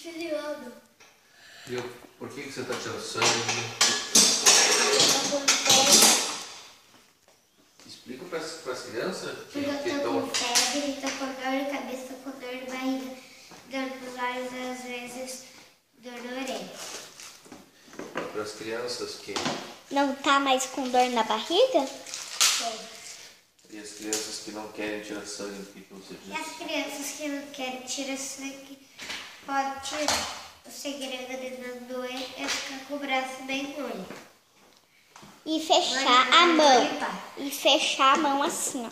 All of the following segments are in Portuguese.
tirando. Por que você tá tirando sangue? Explica para as crianças. Porque eu tô com febre, tô com dor de cabeça, tô com dor de barriga, dor nos olhos, às vezes dor na orelha. Para as crianças que... Não tá mais com dor na barriga? Sim. E as crianças que não querem tirar sangue, o que você diz? E as crianças que não querem tirar sangue, pode tirar. O segredo de não doer é ficar com o braço bem molho. E fechar a mão. E fechar a mão assim, ó.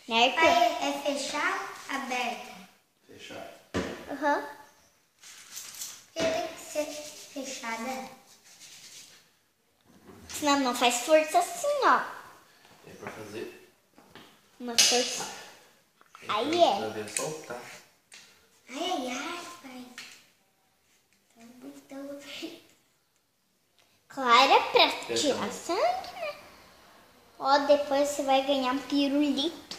Né, Arthur? É fechar, aberta. Fechar. Aham. Porque tem que ser fechada. Senão não faz força assim, ó. É para fazer... Uma força. Aí Para é. ver soltar. Ai, pai. Tá muito... Claro, é pra tirar sangue, né? Ó, depois você vai ganhar um pirulito.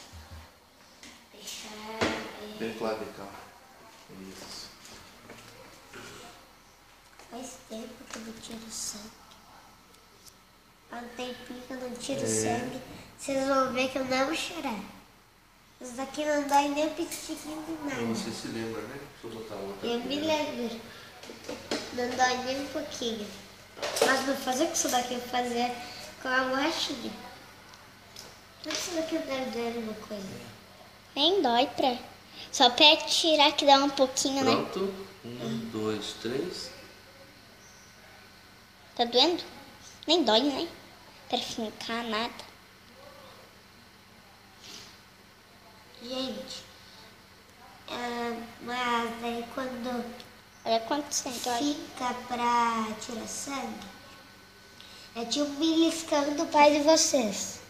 Fechar... Bem clavical. Isso. Faz tempo que eu não tiro sangue. Há um tempinho que eu não tiro sangue. Vocês vão ver que eu não vou chorar. Isso daqui não dói nem um pitiquinho de nada. Você se lembra, né? Deixa eu botar outra. Eu me lembro. Não dói nem um pouquinho. Mas não fazer com isso daqui, eu fazer com a borrachinha. Mas isso daqui não deve doer uma coisa. Nem dói, pra... Só pra tirar que dá um pouquinho, né? Pronto. 1, 2, 3. Tá doendo? Nem dói, né? Pra fincar nada. Gente, mas aí quando Olha quanto sangue, olha. fica pra tirar sangue, é tipo beliscando o pai de vocês.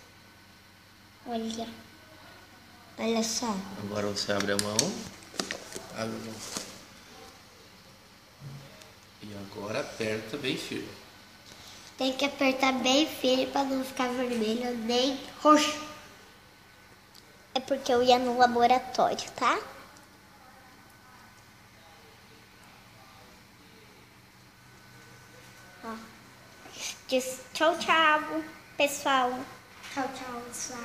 Olha. Olha só. Agora você abre a mão. Abre a mão. E agora aperta bem firme. Tem que apertar bem firme pra não ficar vermelho nem roxo. É porque eu ia no laboratório, tá? Ó. Diz tchau, tchau, pessoal. Tchau, tchau, pessoal.